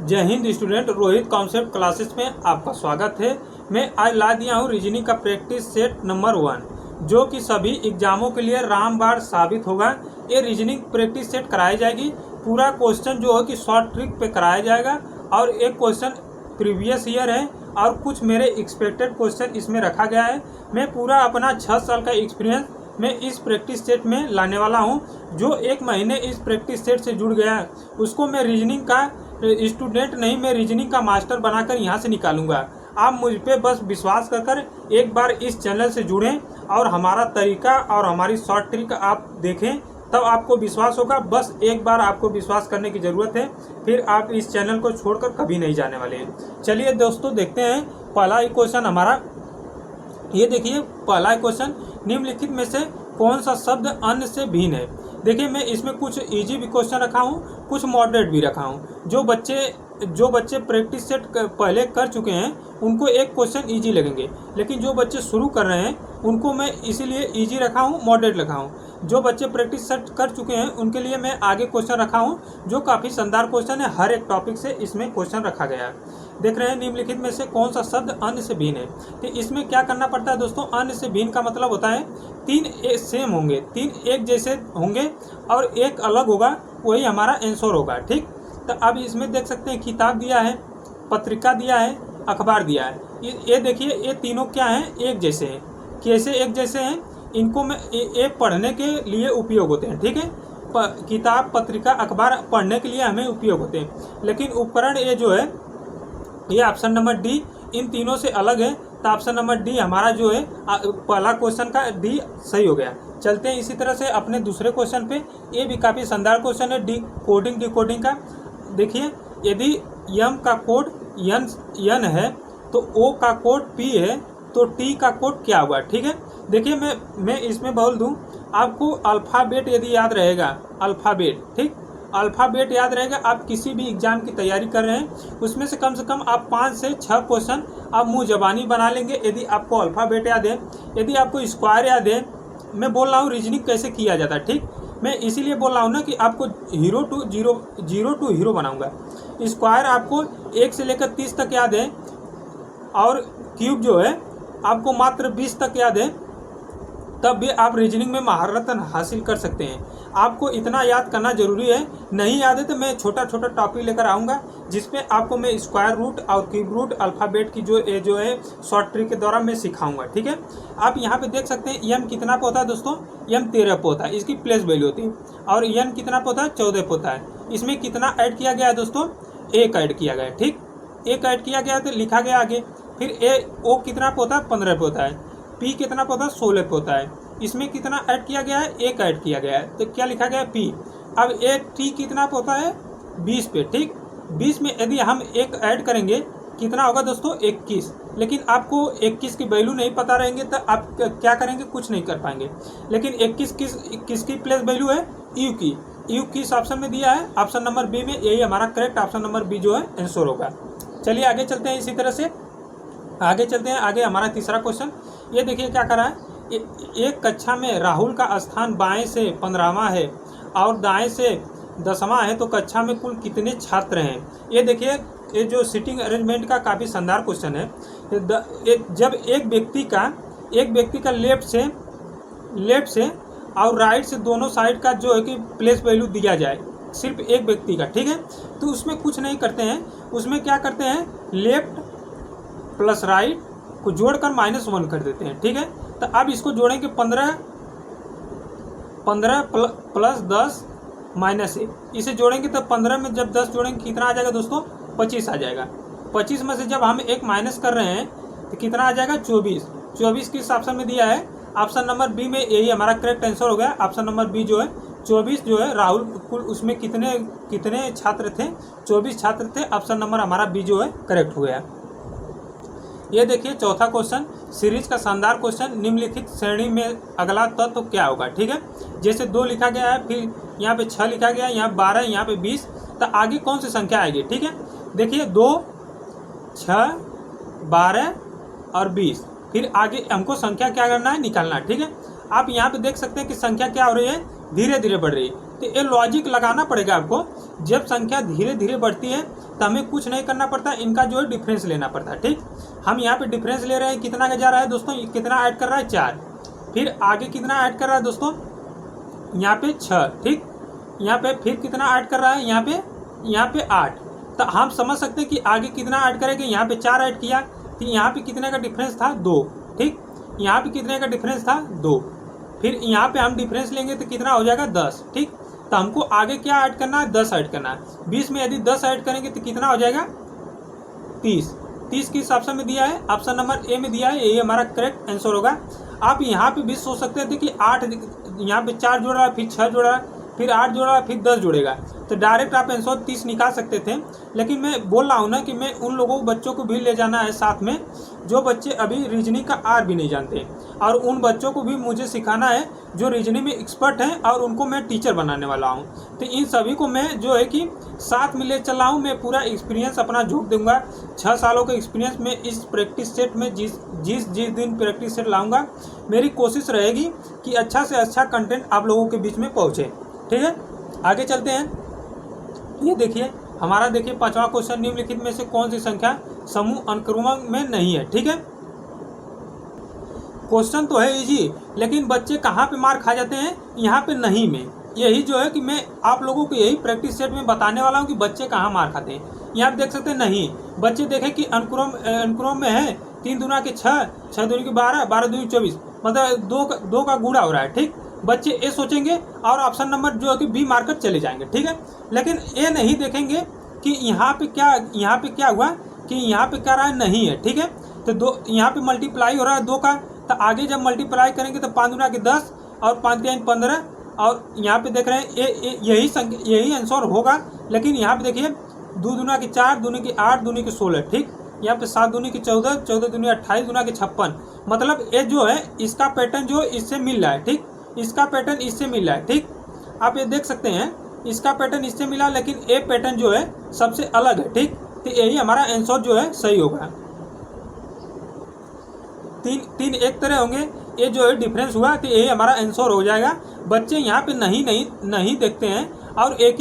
जय Hind student, Rohit concept classes में आपका स्वागत है। मैं आज ला दिया हूँ रीजनिंग का प्रैक्टिस सेट नंबर 1, जो कि सभी एग्जामों के लिए रामबाण साबित होगा। ये रीजनिंग प्रैक्टिस सेट कराई जाएगी। पूरा क्वेश्चन जो है कि शॉर्ट ट्रिक पे कराया जाएगा और एक क्वेश्चन प्रीवियस ईयर है और कुछ मेरे एक्सपेक्टेड क्वेश्चन इसमें रखा गया है। मैं पूरा अपना 6 साल का एक्सपीरियंस मैं इस प्रैक्टिस सेट में लाने वाला हूं। जो एक महीने इस प्रैक्टिस सेट से जुड़ गया है उसको मैं रीजनिंग का स्टूडेंट नहीं, मैं रीजनिंग का मास्टर बनाकर यहाँ से निकालूंगा। आप मुझ पे बस विश्वास कर एक बार इस चैनल से जुड़ें और हमारा तरीका और हमारी शॉर्ट ट्रिक आप देखें, तब आपको विश्वास होगा। बस एक बार आपको विश्वास करने की ज़रूरत है, फिर आप इस चैनल को छोड़कर कभी नहीं जाने वाले हैं। चलिए दोस्तों, देखते हैं पहला ही क्वेश्चन हमारा। ये देखिए, पहला क्वेश्चन, निम्नलिखित में से कौन सा शब्द अन्य से भिन्न है। देखिए, मैं इसमें कुछ इजी भी क्वेश्चन रखा हूँ, कुछ मॉडरेट भी रखा हूँ। जो बच्चे प्रैक्टिस सेट पहले कर चुके हैं उनको एक क्वेश्चन इजी लगेंगे, लेकिन जो बच्चे शुरू कर रहे हैं उनको मैं इसीलिए इजी रखा हूँ, मॉडरेट रखा हूँ। जो बच्चे प्रैक्टिस सेट कर चुके हैं उनके लिए मैं आगे क्वेश्चन रखा हूँ जो काफ़ी शानदार क्वेश्चन है। हर एक टॉपिक से इसमें क्वेश्चन रखा गया है। देख रहे हैं, निम्नलिखित में से कौन सा शब्द अन्य से भिन्न है। तो इसमें क्या करना पड़ता है दोस्तों, अन्य से भिन्न का मतलब होता है 3 सेम होंगे, 3 एक जैसे होंगे और एक अलग होगा, वही हमारा आंसर होगा। ठीक, तो अब इसमें देख सकते हैं किताब दिया है, पत्रिका दिया है, अखबार दिया है। ये देखिए, ये तीनों क्या हैं, एक जैसे हैं। कैसे एक जैसे हैं, इनको में ये पढ़ने के लिए उपयोग होते हैं। ठीक है, किताब, पत्रिका, अखबार पढ़ने के लिए हमें उपयोग होते हैं, लेकिन उपकरण ये जो है, ये ऑप्शन नंबर डी इन तीनों से अलग है। तो ऑप्शन नंबर डी हमारा जो है पहला क्वेश्चन का डी सही हो गया। चलते हैं इसी तरह से अपने दूसरे क्वेश्चन पे। ये भी काफ़ी शानदार क्वेश्चन है, डी कोडिंग डिकोडिंग का। देखिए, यदि यम का कोड यन है तो ओ का कोड पी है, तो टी का कोड क्या हुआ। ठीक है, देखिए मैं इसमें बोल दूं, आपको अल्फ़ाबेट यदि याद रहेगा, अल्फ़ाबेट, ठीक, अल्फ़ाबेट याद रहेगा। आप किसी भी एग्जाम की तैयारी कर रहे हैं उसमें से कम आप 5 से 6 क्वेश्चन आप मुँह ज़बानी बना लेंगे यदि आपको अल्फ़ाबेट याद है, यदि आपको स्क्वायर याद है। मैं बोल रहा हूँ रीजनिंग कैसे किया जाता है। ठीक, मैं इसीलिए बोल रहा हूँ ना कि आपको जीरो टू हीरो बनाऊंगा। स्क्वायर आपको 1 से लेकर 30 तक याद है और क्यूब जो है आपको मात्र 20 तक याद है, तब भी आप रीजनिंग में महारत हासिल कर सकते हैं। आपको इतना याद करना जरूरी है। नहीं याद है तो मैं छोटा छोटा टॉपिक लेकर आऊँगा जिसमें आपको मैं स्क्वायर रूट और क्यूब रूट अल्फ़ाबेट की जो है शॉर्ट ट्रिक के द्वारा मैं सिखाऊंगा। ठीक है, आप यहाँ पे देख सकते हैं यम कितना पे होता है दोस्तों, यम 13 पे होता है, इसकी प्लेस वैल्यू होती है। और यन कितना पे होता है, 14 पे होता है। इसमें कितना ऐड किया गया है दोस्तों, 1 ऐड किया गया है। ठीक, 1 ऐड किया गया है तो लिखा गया आगे। फिर ओ कितना पे होता है, 15 पे होता है। पी कितना पे होता है, 16 पे होता है। इसमें कितना ऐड किया गया है, 1 ऐड किया गया है, तो क्या लिखा गया है, पी। अब टी कितना पे होता है, 20 पे। ठीक, 20 में यदि हम 1 ऐड करेंगे कितना होगा दोस्तों, 21। लेकिन आपको 21 की वैल्यू नहीं पता रहेंगे तो आप क्या करेंगे, कुछ नहीं कर पाएंगे। लेकिन 21 किसकी प्लेस वैल्यू है, यू की। यू किस ऑप्शन में दिया है, ऑप्शन नंबर बी में। यही हमारा करेक्ट ऑप्शन नंबर बी जो है आंसर होगा। चलिए आगे चलते हैं। इसी तरह से आगे चलते हैं। आगे हमारा तीसरा क्वेश्चन, ये देखिए क्या करा है। एक कक्षा में राहुल का स्थान बाएं से 15वां है और दाएं से 10वां है, तो कक्षा में कुल कितने छात्र हैं। ये देखिए, ये जो सीटिंग अरेंजमेंट का काफ़ी शानदार क्वेश्चन है। जब एक व्यक्ति का लेफ्ट से और राइट से दोनों साइड का जो है कि प्लेस वैल्यू दिया जाए, सिर्फ एक व्यक्ति का। ठीक है, तो उसमें कुछ नहीं करते हैं, उसमें क्या करते हैं, लेफ्ट प्लस राइट को जोड़कर -1 कर देते हैं। ठीक है, तो अब इसको जोड़ेंगे 15 प्लस 10 -1, इसे जोड़ेंगे तो 15 में जब 10 जोड़ेंगे कितना आ जाएगा दोस्तों, 25 आ जाएगा। 25 में से जब हम एक माइनस कर रहे हैं तो कितना आ जाएगा, 24। 24 किस ऑप्शन में दिया है, ऑप्शन नंबर बी में। यही हमारा करेक्ट आंसर हो गया। ऑप्शन नंबर बी जो है 24 जो है राहुल, कुल उसमें कितने छात्र थे, 24 छात्र थे। ऑप्शन नंबर हमारा बी जो है करेक्ट हो गया। ये देखिए चौथा क्वेश्चन, सीरीज का शानदार क्वेश्चन, निम्नलिखित श्रेणी में अगला तत्व क्या होगा। ठीक है, जैसे 2 लिखा गया है, फिर यहाँ पे 6 लिखा गया है, यहाँ 12, यहाँ पे 20, तो आगे कौन सी संख्या आएगी। ठीक है, देखिए 2, 6, 12 और 20, फिर आगे हमको संख्या क्या करना है, निकालना है। ठीक है, आप यहाँ पे देख सकते हैं कि संख्या क्या हो रही है, धीरे धीरे बढ़ रही है। तो ये लॉजिक लगाना पड़ेगा आपको। जब संख्या धीरे धीरे बढ़ती है तो हमें कुछ नहीं करना पड़ता, इनका जो है डिफरेंस लेना पड़ता है। ठीक, हम यहाँ पे डिफरेंस ले रहे हैं, कितना का जा रहा है दोस्तों, कितना ऐड कर रहा है 4, फिर आगे कितना ऐड कर रहा है दोस्तों, यहाँ पे 6, ठीक, यहाँ पे फिर कितना ऐड कर रहा है, यहाँ पे 8। तो हम समझ सकते हैं कि आगे कितना ऐड करेंगे, यहाँ पे 4 ऐड किया, तो यहाँ पे कितने का डिफरेंस था 2, ठीक, यहाँ पे कितने का डिफरेंस था 2, फिर यहाँ पे हम डिफरेंस लेंगे तो कितना हो जाएगा 10, ठीक। तो हमको आगे क्या ऐड करना है, 10 ऐड करना है। 20 में यदि 10 ऐड करेंगे तो कितना हो जाएगा 30। 30 किस ऑप्शन में दिया है, ऑप्शन नंबर ए में दिया है, यही हमारा करेक्ट आंसर होगा। आप यहाँ पे भी सोच सकते थे कि 8, यहाँ पे 4 जोड़ रहा है, फिर 6 जोड़ रहा है, फिर 8 जोड़ रहा है, फिर 10 जोड़ेगा, तो डायरेक्ट आप आंसर 30 निकाल सकते थे। लेकिन मैं बोल रहा हूँ ना कि मैं उन लोगों बच्चों को भी ले जाना है साथ में जो बच्चे अभी रीजनिंग का आर भी नहीं जानते, और उन बच्चों को भी मुझे सिखाना है जो रीजनिंग में एक्सपर्ट हैं, और उनको मैं टीचर बनाने वाला हूँ। तो इन सभी को मैं जो है कि साथ में ले चल रहा हूँ। मैं पूरा एक्सपीरियंस अपना झोंक दूंगा, 6 सालों का एक्सपीरियंस में इस प्रैक्टिस सेट में जिस दिन प्रैक्टिस सेट लाऊंगा, मेरी कोशिश रहेगी कि अच्छा से अच्छा कंटेंट आप लोगों के बीच में पहुँचे। ठीक है, आगे चलते हैं। ये देखिए हमारा, देखिए 5वां क्वेश्चन, निम्नलिखित में से कौन सी संख्या समूह अनुक्रम में नहीं है। ठीक है, क्वेश्चन तो है इजी, लेकिन बच्चे कहाँ पे मार खा जाते हैं, यहाँ पे नहीं में। यही जो है कि मैं आप लोगों को यही प्रैक्टिस सेट में बताने वाला हूँ कि बच्चे कहाँ मार खाते हैं। यहाँ पे देख सकते हैं नहीं, बच्चे देखें कि अनुक्रम में है 3 दूना के 6, 6 दूनी के 12, 12 दूनी 24, मतलब 2 का गुणा हो रहा है। ठीक, बच्चे ए सोचेंगे और ऑप्शन नंबर जो है कि बी मारकर चले जाएंगे। ठीक है, लेकिन ए नहीं देखेंगे कि यहाँ पे क्या हुआ, कि यहाँ पे क्या रहा है, नहीं है। ठीक है, तो 2 यहाँ पे मल्टीप्लाई हो रहा है 2 का, तो आगे जब मल्टीप्लाई करेंगे तो 5 दूना के 10 और 5 3 15, और यहाँ पे देख रहे हैं यही आंसर होगा। लेकिन यहाँ पे देखिए 2 दूना के 4, दूनी के 8, दूनी के 16, ठीक, यहाँ पे 7 दूनी के 14, 14 दूनी 28, दूना के 56, मतलब ये जो है इसका पैटर्न जो इससे मिल रहा है। ठीक, इसका पैटर्न इससे मिल रहा है। ठीक, आप ये देख सकते हैं इसका पैटर्न इससे मिला, लेकिन ए पैटर्न जो है सबसे अलग है। ठीक, तो यही हमारा आंसर जो है सही होगा। 3 एक तरह होंगे, ये जो है डिफरेंस हुआ, तो यही हमारा आंसर हो जाएगा। बच्चे यहाँ पे नहीं देखते हैं और एक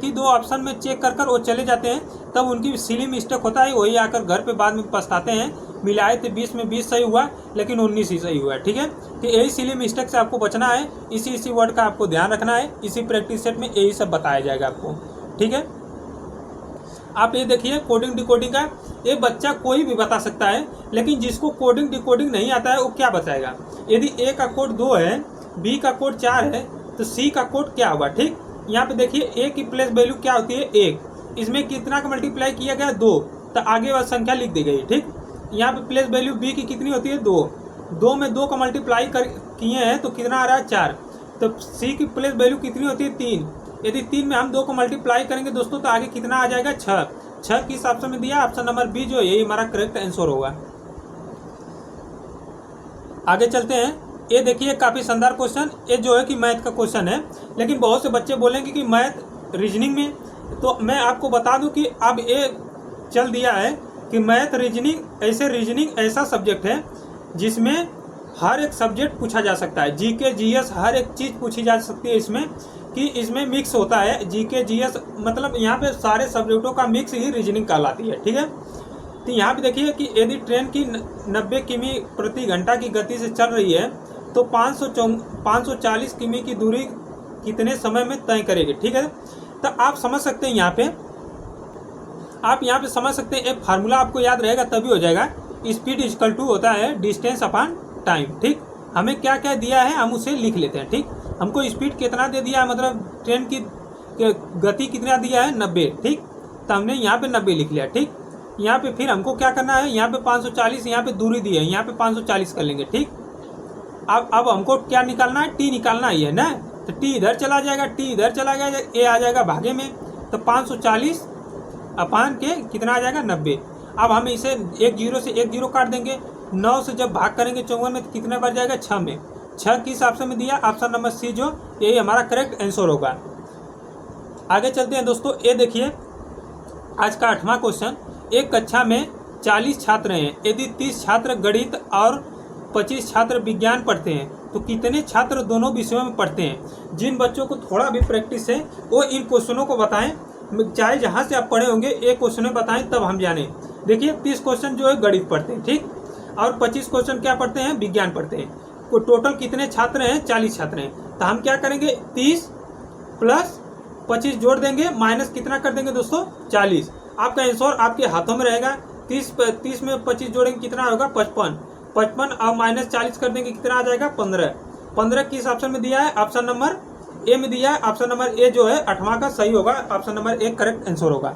ही दो ऑप्शन में चेक कर वो चले जाते हैं, तब उनकी सिली मिस्टेक होता है, वही आकर घर पे बाद में पछताते हैं। मिलाए थे 20 में 20 सही हुआ, लेकिन 19 ही सही हुआ। ठीक है, तो यही सिली मिस्टेक से आपको बचना है, इसी वर्ड का आपको ध्यान रखना है। इसी प्रैक्टिस सेट में यही सब बताया जाएगा आपको। ठीक है, आप ये देखिए कोडिंग डिकोडिंग का, ये बच्चा कोई भी बता सकता है, लेकिन जिसको कोडिंग डिकोडिंग नहीं आता है वो क्या बताएगा। यदि ए का कोड 2 है, बी का कोड 4 है, तो सी का कोड क्या होगा। ठीक, यहाँ पे देखिए ए की प्लेस वैल्यू क्या होती है 1, इसमें कितना का मल्टीप्लाई किया गया 2, तो आगे वाली संख्या लिख दी गई। ठीक, यहाँ पे प्लेस वैल्यू बी की कितनी होती है 2 में 2 का मल्टीप्लाई किए हैं तो कितना आ रहा है 4, तो सी की प्लेस वैल्यू कितनी होती है 3, यदि 3 में हम 2 को मल्टीप्लाई करेंगे दोस्तों तो आगे कितना आ जाएगा 6 किस ऑप्शन में दिया, ऑप्शन नंबर बी जो यही हमारा करेक्ट आंसर होगा। आगे चलते हैं। ये देखिए काफ़ी शानदार क्वेश्चन, ये जो है कि मैथ का क्वेश्चन है, लेकिन बहुत से बच्चे बोलेंगे कि मैथ रीजनिंग में, तो मैं आपको बता दूं कि अब ये चल दिया है कि मैथ रीजनिंग ऐसा सब्जेक्ट है जिसमें हर एक सब्जेक्ट पूछा जा सकता है। जीके जीएस हर एक चीज़ पूछी जा सकती है इसमें, कि इसमें मिक्स होता है जीके जीएस, मतलब यहाँ पे सारे सब्जेक्टों का मिक्स ही रीजनिंग कहलाती है। ठीक है, तो यहाँ पे देखिए कि यदि ट्रेन की 90 किमी प्रति घंटा की गति से चल रही है तो 540 किमी की दूरी कितने समय में तय करेगी। ठीक है, तो आप समझ सकते हैं यहाँ पे समझ सकते हैं, एक फार्मूला आपको याद रहेगा तभी हो जाएगा। स्पीड इक्वल टू होता है डिस्टेंस अपॉन टाइम। ठीक, हमें क्या क्या दिया है हम उसे लिख लेते हैं। ठीक, हमको स्पीड कितना दे दिया है, मतलब ट्रेन की गति कितना दिया है 90। ठीक, तो हमने यहाँ पे 90 लिख लिया। ठीक, यहाँ पे फिर हमको क्या करना है, यहाँ पे 540, यहाँ पे दूरी दी है, यहाँ पे 540 कर लेंगे। ठीक, अब हमको क्या निकालना है, टी निकालना ही है ना, तो टी इधर चला जाएगा, टी इधर चला जाएगा, ए आ जाएगा भागे में, तो 540 अपान के कितना आ जाएगा 90। अब हम इसे 1 0 से 1 0 काट देंगे, 9 से जब भाग करेंगे 54 में तो कितने बार जाएगा 6 में। 6 किस ऑप्शन में दिया, ऑप्शन नंबर सी जो यही हमारा करेक्ट आंसर होगा। आगे चलते हैं दोस्तों। ये देखिए आज का 8वां क्वेश्चन, एक कक्षा में 40 छात्र हैं, यदि 30 छात्र गणित और 25 छात्र विज्ञान पढ़ते हैं तो कितने छात्र दोनों विषयों में पढ़ते हैं। जिन बच्चों को थोड़ा भी प्रैक्टिस है वो इन क्वेश्चनों को बताएं, चाहे जहाँ से आप पढ़े होंगे एक क्वेश्चन बताएं तब हम जाने। देखिए 30 क्वेश्चन जो है गणित पढ़ते हैं, ठीक, और 25 क्वेश्चन क्या पढ़ते हैं, विज्ञान पढ़ते हैं। तो टोटल कितने छात्र हैं, 40 छात्र हैं। तो हम क्या करेंगे, 30 प्लस 25 जोड़ देंगे, माइनस कितना कर देंगे दोस्तों, 40। आपका आंसर आपके हाथों में रहेगा। 30 में 25 जोड़ेंगे कितना होगा, 55 और माइनस 40 कर देंगे कितना आ जाएगा, 15 किस ऑप्शन में दिया है, ऑप्शन नंबर ए में दिया है। ऑप्शन नंबर ए जो है 8वां का सही होगा, option number A correct answer होगा।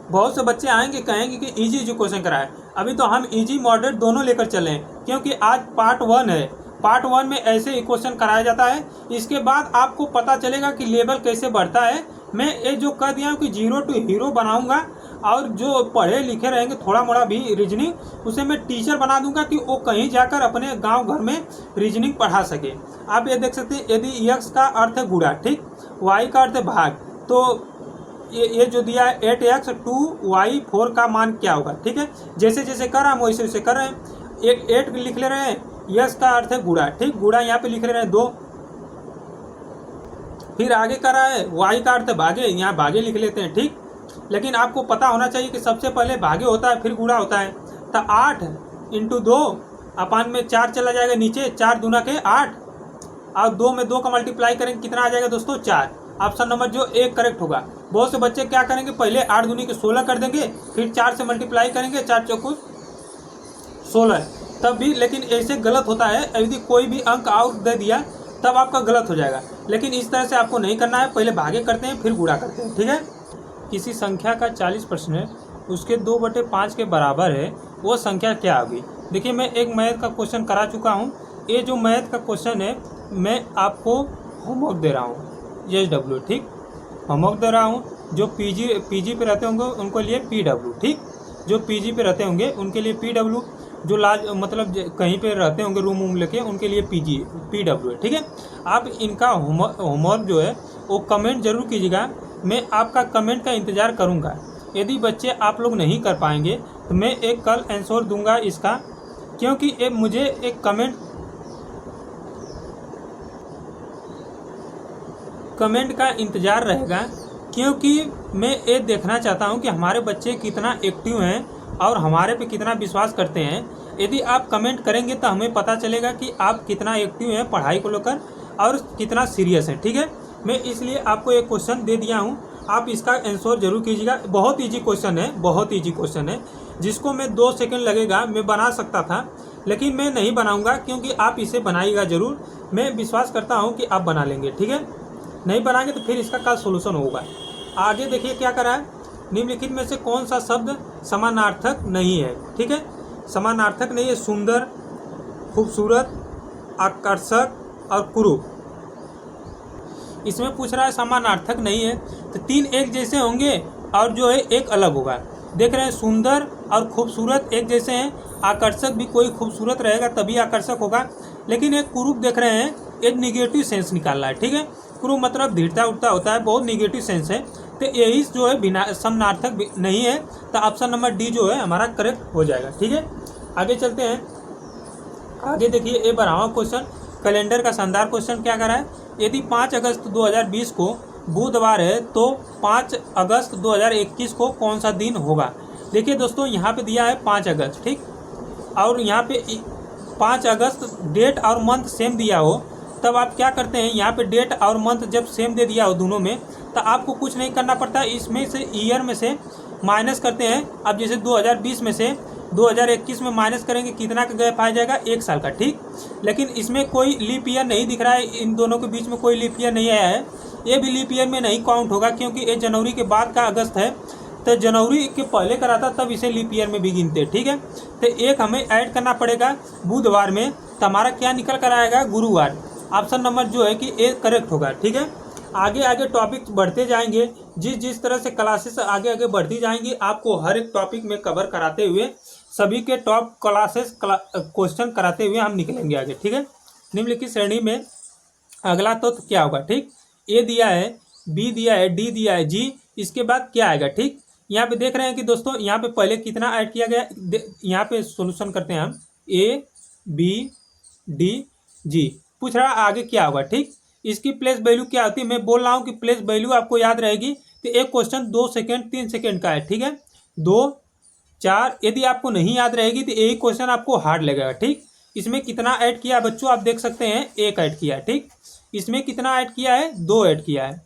बहुत से बच्चे आएंगे कहेंगे कि इजी जो क्वेश्चन कराए, अभी तो हम इजी मॉडरेट दोनों लेकर चले हैं, क्योंकि आज पार्ट 1 है। पार्ट 1 में ऐसे ही क्वेश्चन कराया जाता है, इसके बाद आपको पता चलेगा कि लेवल कैसे बढ़ता है। मैं ये जो कह दिया हूँ कि 0 टू हीरो बनाऊंगा, और जो पढ़े लिखे रहेंगे थोड़ा मोड़ा भी रीजनिंग, उसे मैं टीचर बना दूंगा कि वो कहीं जाकर अपने गांव घर में रीजनिंग पढ़ा सके। आप ये देख सकते हैं, यदि x का अर्थ है गुणा, ठीक, y का अर्थ है भाग, तो ये जो दिया है 8x 2y 4 का मान क्या होगा, ठीक है। जैसे जैसे कर रहा हम वैसे वैसे कर रहे हैं। 8 लिख ले रहे हैं, यस का अर्थ है गुणा, ठीक, गुणा यहाँ पे लिख ले रहे हैं 2। फिर आगे कर रहा है y का अर्थ है भागे, यहाँ भागे लिख लेते हैं, ठीक। लेकिन आपको पता होना चाहिए कि सबसे पहले भागे होता है फिर गुणा होता है। तो 8 × 2 अपान में 4 चला जाएगा नीचे, 4 दूना के 8, और 2 में 2 का मल्टीप्लाई करेंगे कितना आ जाएगा दोस्तों, 4। ऑप्शन नंबर जो एक करेक्ट होगा। बहुत से बच्चे क्या करेंगे, पहले 8 दूनी के 16 कर देंगे, फिर 4 से मल्टीप्लाई करेंगे, 4 चौको 16, तब भी, लेकिन ऐसे गलत होता है। यदि कोई भी अंक आउट दे दिया तब आपका गलत हो जाएगा, लेकिन इस तरह से आपको नहीं करना है। पहले भागे करते हैं फिर गुणा करते हैं, ठीक है। किसी संख्या का 40% उसके 2/5 के बराबर है, वो संख्या क्या होगी। देखिए मैं एक मैथ का क्वेश्चन करा चुका हूँ। ये जो मैथ का क्वेश्चन है मैं आपको होमवर्क दे रहा हूँ, SW, ठीक, होमवर्क दे रहा हूँ। जो पीजी पे रहते होंगे उनको लिए PW, ठीक, जो पीजी पे रहते होंगे उनके लिए PW, जो मतलब कहीं पे रहते होंगे रूम लेके उनके लिए PW, ठीक है। आप इनका होमवर्क जो है वो कमेंट जरूर कीजिएगा, मैं आपका कमेंट का इंतज़ार करूंगा। यदि बच्चे आप लोग नहीं कर पाएंगे तो मैं एक कल आंसर दूंगा इसका, क्योंकि मुझे एक कमेंट का इंतज़ार रहेगा, क्योंकि मैं ये देखना चाहता हूं कि हमारे बच्चे कितना एक्टिव हैं और हमारे पे कितना विश्वास करते हैं। यदि आप कमेंट करेंगे तो हमें पता चलेगा कि आप कितना एक्टिव हैं पढ़ाई को लेकर और कितना सीरियस हैं, ठीक है। मैं इसलिए आपको एक क्वेश्चन दे दिया हूं, आप इसका आंसर जरूर कीजिएगा। बहुत इजी क्वेश्चन है, बहुत इजी क्वेश्चन है, जिसको मैं 2 सेकंड लगेगा मैं बना सकता था, लेकिन मैं नहीं बनाऊंगा, क्योंकि आप इसे बनाइएगा जरूर। मैं विश्वास करता हूं कि आप बना लेंगे, ठीक है। नहीं बनाएंगे तो फिर इसका क्या सोल्यूशन होगा। आगे देखिए क्या करा है, निम्नलिखित में से कौन सा शब्द समानार्थक नहीं है, ठीक है। समानार्थक नहीं है, सुंदर, खूबसूरत, आकर्षक और कुरूप। इसमें पूछ रहा है समानार्थक नहीं है, तो 3 एक जैसे होंगे और जो है एक अलग होगा। देख रहे हैं सुंदर और खूबसूरत एक जैसे हैं, आकर्षक भी कोई खूबसूरत रहेगा तभी आकर्षक होगा, लेकिन एक कुरूप देख रहे हैं, एक निगेटिव सेंस निकालना है, ठीक है। कुरूप मतलब धीरता उठता होता है, बहुत निगेटिव सेंस है, तो यही जो है बिना समानार्थक नहीं है, तो ऑप्शन नंबर डी जो है हमारा करेक्ट हो जाएगा, ठीक है। आगे चलते हैं। आगे देखिए ये 12वां क्वेश्चन, कैलेंडर का शानदार क्वेश्चन क्या कर रहा है। यदि 5 अगस्त 2020 को बुधवार है तो 5 अगस्त 2021 को कौन सा दिन होगा। देखिए दोस्तों यहाँ पे दिया है 5 अगस्त, ठीक, और यहाँ पे 5 अगस्त डेट और मंथ सेम दिया हो, तब आप क्या करते हैं, यहाँ पे डेट और मंथ जब सेम दे दिया हो दोनों में, तो आपको कुछ नहीं करना पड़ता, इसमें से ईयर में से माइनस करते हैं। अब जैसे 2020 में से 2021 में माइनस करेंगे, कितना का गैप आ जाएगा, 1 साल का, ठीक। लेकिन इसमें कोई लीप ईयर नहीं दिख रहा है, इन दोनों के बीच में कोई लीप ईयर नहीं आया है, ये भी लीप ईयर में नहीं काउंट होगा, क्योंकि ये जनवरी के बाद का अगस्त है, तो जनवरी के पहले करा था तब इसे लीप ईयर में भी गिनते, ठीक है। तो एक हमें ऐड करना पड़ेगा बुधवार में, तो हमारा क्या निकल कर आएगा, गुरुवार। ऑप्शन नंबर जो है कि ए करेक्ट होगा, ठीक है। आगे आगे टॉपिक बढ़ते जाएंगे, जिस तरह से क्लासेस आगे आगे बढ़ती जाएंगी, आपको हर एक टॉपिक में कवर कराते हुए सभी के टॉप क्लासेस क्वेश्चन कराते हुए हम निकलेंगे आगे, ठीक है। निम्नलिखित श्रेणी में अगला तो क्या होगा, ठीक। ए दिया है, बी दिया है, डी दिया है, जी, इसके बाद क्या आएगा, ठीक। यहाँ पे देख रहे हैं कि दोस्तों यहाँ पे पहले कितना ऐड किया गया, यहाँ पे सॉल्यूशन करते हैं हम, ए बी डी जी। पूछ रहा है आगे क्या होगा, ठीक। इसकी प्लेस वैल्यू क्या होती है, मैं बोल रहा हूँ कि प्लेस वैल्यू आपको याद रहेगी। तो एक क्वेश्चन 2 सेकेंड 3 सेकेंड का है, ठीक है। 2 4, यदि आपको नहीं याद रहेगी तो यही क्वेश्चन आपको हार्ड लगेगा, ठीक। इसमें कितना ऐड किया बच्चों, आप देख सकते हैं 1 ऐड किया है, ठीक। इसमें कितना ऐड किया है, 2 ऐड किया है।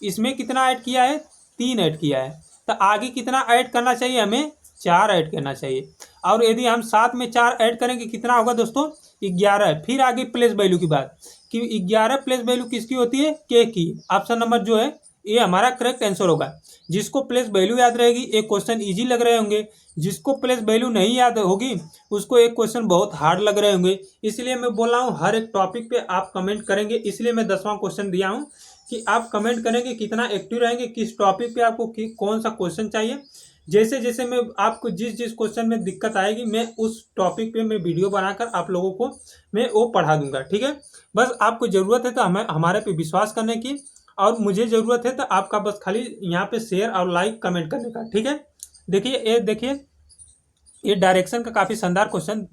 इसमें कितना ऐड किया है, 3 ऐड किया है। तो आगे कितना ऐड करना चाहिए हमें, 4 ऐड करना चाहिए। और यदि हम साथ में 4 ऐड करेंगे कितना होगा दोस्तों, 11। फिर आगे प्लेस वैल्यू की बात कि 11 प्लेस वैल्यू किसकी होती है, के की। ऑप्शन नंबर जो है ये हमारा करेक्ट आंसर होगा। जिसको प्लेस वैल्यू याद रहेगी एक क्वेश्चन इजी लग रहे होंगे, जिसको प्लेस वैल्यू नहीं याद होगी उसको एक क्वेश्चन बहुत हार्ड लग रहे होंगे। इसलिए मैं बोल रहा हूँ हर एक टॉपिक पे आप कमेंट करेंगे, इसलिए मैं 10वां क्वेश्चन दिया हूँ कि आप कमेंट करेंगे कितना एक्टिव रहेंगे, किस टॉपिक पे आपको कौन सा क्वेश्चन चाहिए। जैसे जैसे मैं आपको जिस जिस क्वेश्चन में दिक्कत आएगी मैं उस टॉपिक पे मैं वीडियो बनाकर आप लोगों को मैं वो पढ़ा दूंगा, ठीक है। बस आपको ज़रूरत है तो हमें हमारे पे विश्वास करने की, और मुझे ज़रूरत है तो आपका बस खाली यहाँ पे शेयर और लाइक कमेंट करने का, ठीक है। देखिए ये डायरेक्शन का काफ़ी शानदार क्वेश्चन।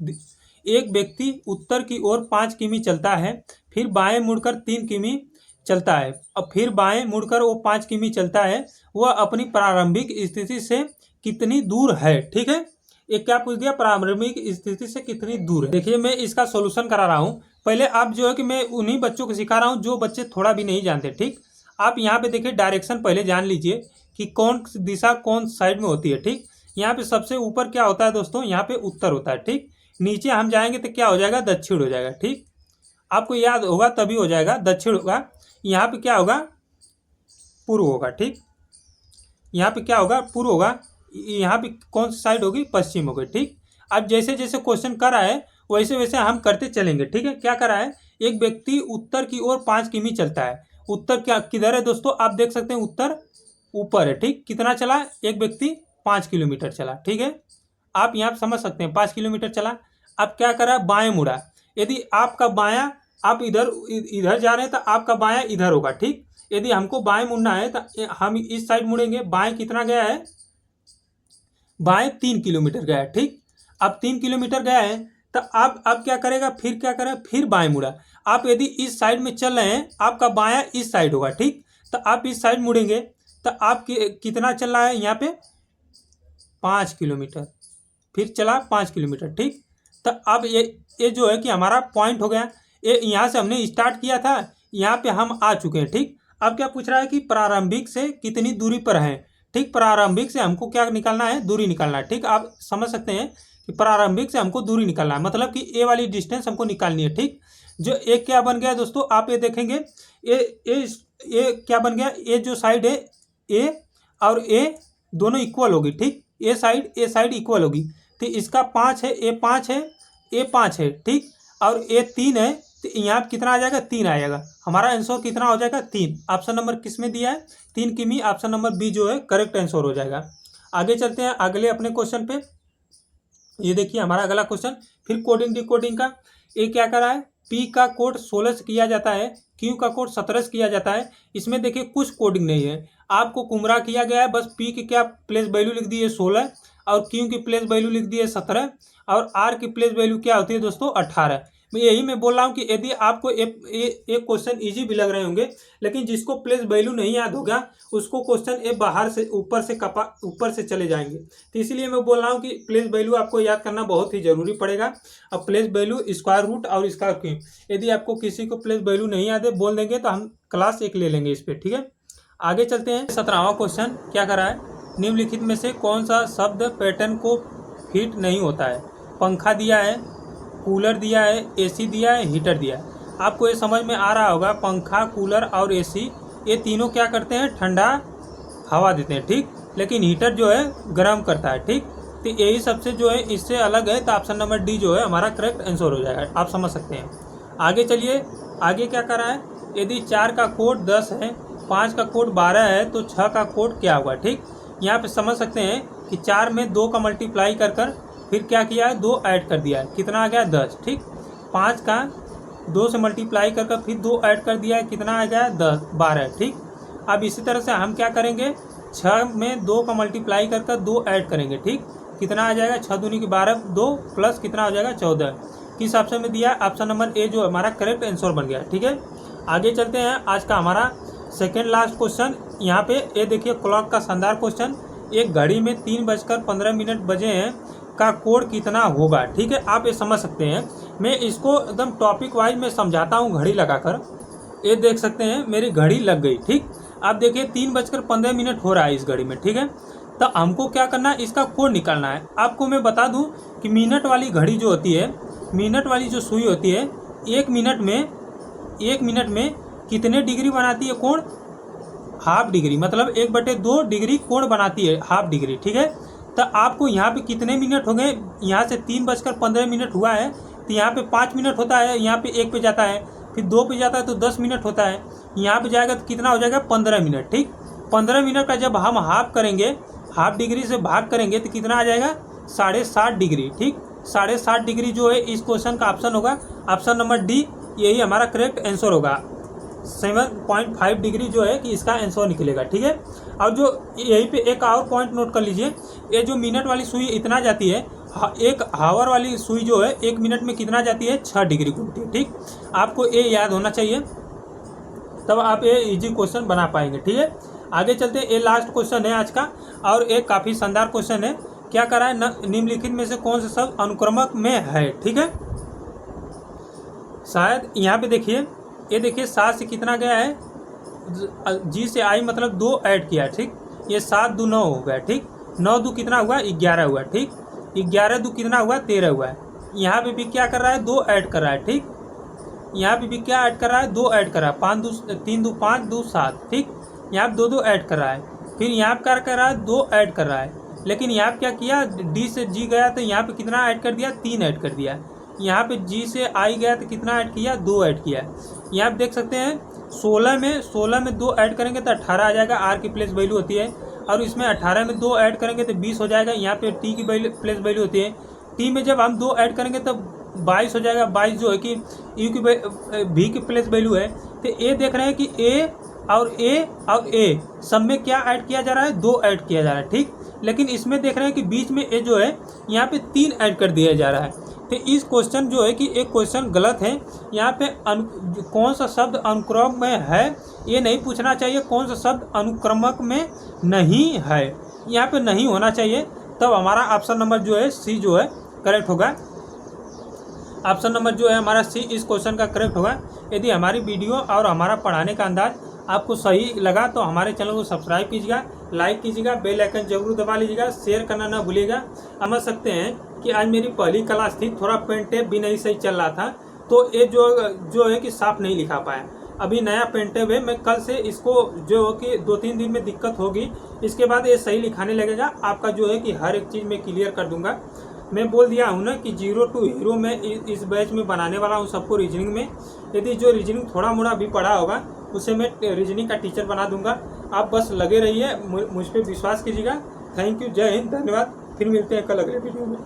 एक व्यक्ति उत्तर की ओर 5 किमी चलता है, फिर बाएं मुड़कर 3 किमी चलता है, और फिर बाएं मुड़कर वो 5 किमी चलता है। वह अपनी प्रारंभिक स्थिति से कितनी दूर है, ठीक है। ये क्या पूछ दिया, प्रारंभिक स्थिति से कितनी दूर है। देखिए मैं इसका सोल्यूशन करा रहा हूँ। पहले आप जो है कि मैं उन्हीं बच्चों को सिखा रहा हूँ जो बच्चे थोड़ा भी नहीं जानते, ठीक। आप यहाँ पे देखिए डायरेक्शन पहले जान लीजिए कि कौन दिशा कौन साइड में होती है, ठीक। यहाँ पे सबसे ऊपर क्या होता है दोस्तों, यहाँ पे उत्तर होता है, ठीक। नीचे हम जाएंगे तो क्या हो जाएगा, दक्षिण हो जाएगा, ठीक। आपको याद होगा तभी हो जाएगा, दक्षिण होगा। यहाँ पे क्या होगा, पूर्व होगा, ठीक। यहाँ पे क्या होगा, पूर्व होगा। यहाँ पे कौन सी साइड होगी, पश्चिम होगी, ठीक। अब जैसे जैसे क्वेश्चन कर रहा है वैसे वैसे हम करते चलेंगे, ठीक है। क्या कर रहा है, एक व्यक्ति उत्तर की ओर 5 किमी चलता है। उत्तर क्या किधर है दोस्तों, आप देख सकते हैं उत्तर ऊपर है, ठीक। कितना चला, एक व्यक्ति 5 किलोमीटर चला, ठीक है। आप यहाँ समझ सकते हैं 5 किलोमीटर चला। अब क्या करा, बाएं मुड़ा। यदि आपका बायां, आप इधर इधर जा रहे हैं तो आपका बायां इधर होगा, ठीक। यदि हमको बाएं मुड़ना है तो हम इस साइड मुड़ेंगे। बाएं कितना गया है, बाएं 3 किलोमीटर गया है, ठीक। अब 3 किलोमीटर गया है तो आप अब क्या करेगा, फिर क्या करेगा, फिर बाएं मुड़ा। आप यदि इस साइड में चल रहे हैं, आपका बायां इस साइड होगा, ठीक। तो आप इस साइड मुड़ेंगे तो आप कितना चल रहा है, यहाँ पे 5 किलोमीटर, फिर चला 5 किलोमीटर, ठीक। तो अब ये जो है कि हमारा पॉइंट हो गया। ये यहाँ से हमने स्टार्ट किया था, यहाँ पे हम आ चुके हैं, ठीक। अब क्या पूछ रहा है कि प्रारंभिक से कितनी दूरी पर है, ठीक। प्रारंभिक से हमको क्या निकालना है, दूरी निकालना है, ठीक। आप समझ सकते हैं कि प्रारंभिक से हमको दूरी निकालना है, मतलब कि ए वाली डिस्टेंस हमको निकालनी है, ठीक। जो एक क्या बन गया दोस्तों, आप ये देखेंगे ये क्या बन गया, ये जो साइड है ए और ए दोनों इक्वल होगी, ठीक। ए साइड इक्वल होगी। तो इसका 5 है, ए 5 है, ए 5 है, ठीक। और ए 3 है, तो यहाँ कितना आ जाएगा, 3 आ जाएगा। हमारा आंसर कितना हो जाएगा, 3। ऑप्शन नंबर किस में दिया है, 3 किमी। ऑप्शन नंबर बी जो है करेक्ट आंसर हो जाएगा। आगे चलते हैं अगले अपने क्वेश्चन पे। ये देखिए हमारा अगला क्वेश्चन, फिर कोडिंग डिकोडिंग का। ये क्या करा है, पी का कोड 16 से किया जाता है, क्यू का कोड 17 से किया जाता है। इसमें देखिए कुछ कोडिंग नहीं है, आपको गुमराह किया गया है। बस पी की क्या प्लेस वैल्यू लिख दी है 16, और क्यू की प्लेस वैल्यू लिख दी है 17, और आर की प्लेस वैल्यू क्या होती है दोस्तों, 18। मैं बोल रहा हूँ कि यदि आपको एक क्वेश्चन इजी भी लग रहे होंगे, लेकिन जिसको प्लेस वैल्यू नहीं याद होगा उसको क्वेश्चन ये बाहर से ऊपर से चले जाएंगे। तो इसलिए मैं बोल रहा हूँ कि प्लेस वैल्यू आपको याद करना बहुत ही जरूरी पड़ेगा। अब प्लेस वैल्यू, स्क्वायर रूट और स्क्वायर क्यूब, यदि आपको किसी को प्लेस वैल्यू नहीं याद है बोल देंगे तो हम क्लास 1 ले लेंगे इस पर, ठीक है। आगे चलते हैं। 17वां क्वेश्चन क्या करा है, निम्नलिखित में से कौन सा शब्द पैटर्न को फिट नहीं होता है। पंखा दिया है, कूलर दिया है, एसी दिया है, हीटर दिया है। आपको ये समझ में आ रहा होगा, पंखा, कूलर और एसी ये तीनों क्या करते हैं, ठंडा हवा देते हैं, ठीक। लेकिन हीटर जो है गर्म करता है, ठीक। तो यही सबसे जो है इससे अलग है, तो ऑप्शन नंबर डी जो है हमारा करेक्ट आंसर हो जाएगा। आप समझ सकते हैं। आगे चलिए, आगे क्या कर रहा है, यदि 4 का कोड 10 है, 5 का कोड 12 है, तो 6 का कोड क्या होगा, ठीक। यहाँ पे समझ सकते हैं कि 4 में 2 का मल्टीप्लाई कर फिर क्या किया है, 2 ऐड कर दिया है, कितना आ गया 10, ठीक। 5 का 2 से मल्टीप्लाई कर फिर 2 ऐड कर दिया है, कितना आ गया 10 12, ठीक। अब इसी तरह से हम क्या करेंगे, 6 में 2 का मल्टीप्लाई कर 2 ऐड करेंगे, ठीक। कितना आ जाएगा, 6 दूनी की 12, 2 प्लस कितना हो जाएगा 14। किस ऑप्शन में दिया है? ऑप्शन नंबर ए जो हमारा करेक्ट आंसर बन गया। ठीक है, आगे चलते हैं। आज का हमारा सेकेंड लास्ट क्वेश्चन यहाँ पे ये देखिए, क्लॉक का शानदार क्वेश्चन। एक घड़ी में 3:15 बजे हैं का कोड कितना होगा? ठीक है, आप ये समझ सकते हैं। मैं इसको एकदम टॉपिक वाइज में समझाता हूँ घड़ी लगाकर। ये देख सकते हैं मेरी घड़ी लग गई। ठीक, आप देखिए 3:15 हो रहा है इस घड़ी में। ठीक है, तो हमको क्या करना है, इसका कोड निकालना है। आपको मैं बता दूं कि मिनट वाली घड़ी जो होती है, मिनट वाली जो सुई होती है, एक मिनट में कितने डिग्री बनाती है कोण? हाफ डिग्री, मतलब 1/2 डिग्री कोण बनाती है, हाफ डिग्री। ठीक है, तो आपको यहाँ पे कितने मिनट हो गए? यहाँ से 3:15 हुआ है, तो यहाँ पे 5 मिनट होता है, यहाँ पे 1 पे जाता है, फिर 2 पे जाता है तो 10 मिनट होता है, यहाँ पे जाएगा तो कितना हो जाएगा? 15 मिनट। ठीक, 15 मिनट का जब हम हाफ करेंगे, हाफ डिग्री से भाग करेंगे तो कितना आ जाएगा? 7.5 डिग्री। ठीक, 7.5 डिग्री जो है इस क्वेश्चन का ऑप्शन होगा ऑप्शन नंबर डी, यही हमारा करेक्ट आंसर होगा। 7.5 डिग्री जो है कि इसका आंसर निकलेगा। ठीक है, और जो यहीं पे एक और पॉइंट नोट कर लीजिए, ये जो मिनट वाली सुई इतना जाती है, एक हावर वाली सुई जो है 1 मिनट में कितना जाती है? 6 डिग्री घूमती है। ठीक, आपको ये याद होना चाहिए, तब आप ये इजी क्वेश्चन बना पाएंगे। ठीक है, आगे चलते हैं। ये लास्ट क्वेश्चन है आज का, और एक काफ़ी शानदार क्वेश्चन है। क्या करा है? निम्नलिखित में से कौन सा शब्द अनुक्रमक में है? ठीक है, शायद यहाँ पे देखिए, ये देखिए 7 से कितना गया है? जी से आई, मतलब 2 ऐड किया। ठीक, ये 7 2 9 हो गया। ठीक, 9 2 कितना हुआ? 11 हुआ। ठीक, 11 2 कितना हुआ? 13 हुआ है। यहाँ पे भी क्या कर रहा है? 2 ऐड कर रहा है। ठीक, यहाँ पे भी क्या ऐड कर रहा है? 2 ऐड कर रहा है। 5 2 3 2 5 2 7। ठीक, यहाँ पे 2 ऐड कर रहा है। फिर यहाँ पे क्या कर रहा है? 2 ऐड कर रहा है। लेकिन यहाँ पे क्या किया? डी से जी गया तो यहाँ पे कितना ऐड कर दिया? 3 ऐड कर दिया। यहाँ पे जी से आई गया तो कितना ऐड किया? 2 ऐड किया। यहाँ पे देख सकते हैं 16 में 2 ऐड करेंगे तो 18 आ जाएगा। आर की प्लेस वैल्यू होती है, और इसमें 18 में 2 ऐड करेंगे तो 20 हो जाएगा। यहाँ पे टी की प्लेस वैल्यू होती है। टी में जब हम 2 ऐड करेंगे तब 22 हो जाएगा। 22 जो है कि यू की भी की प्लेस वैल्यू है। तो ए देख रहे हैं कि ए और ए सब में क्या ऐड किया जा रहा है? 2 ऐड किया जा रहा है। ठीक, लेकिन इसमें देख रहे हैं कि बीच में ए जो है यहाँ पे 3 ऐड कर दिया जा रहा है। तो इस क्वेश्चन जो है कि एक क्वेश्चन गलत है। यहाँ पे कौन सा शब्द अनुक्रम में है ये नहीं पूछना चाहिए, कौन सा शब्द अनुक्रमक में नहीं है, यहाँ पे नहीं होना चाहिए। तब हमारा ऑप्शन नंबर जो है सी जो है करेक्ट होगा। ऑप्शन नंबर जो है हमारा सी इस क्वेश्चन का करेक्ट होगा। यदि हमारी वीडियो और हमारा पढ़ाने का अंदाज आपको सही लगा तो हमारे चैनल को सब्सक्राइब कीजिएगा, लाइक कीजिएगा, बेल आइकन जरूर दबा लीजिएगा, शेयर करना ना भूलिएगा। समझ सकते हैं कि आज मेरी पहली क्लास थी, थोड़ा पेन टेप भी नहीं सही चल रहा था, तो ये जो है कि साफ नहीं लिखा पाया। अभी नया पेन टेप है, मैं कल से इसको जो कि 2-3 दिन में दिक्कत होगी, इसके बाद ये सही लिखाने लगेगा। आपका जो है कि हर एक चीज़ मैं क्लियर कर दूंगा। मैं बोल दिया हूँ ना कि 0 to हीरो में इस बैच में बनाने वाला हूँ सबको रीजनिंग में। यदि जो रीजनिंग थोड़ा मोड़ा भी पढ़ा होगा उसे मैं रीजनिंग का टीचर बना दूंगा। आप बस लगे रहिए, मुझ पर विश्वास कीजिएगा। थैंक यू, जय हिंद, धन्यवाद। फिर मिलते हैं कल अगले वीडियो में।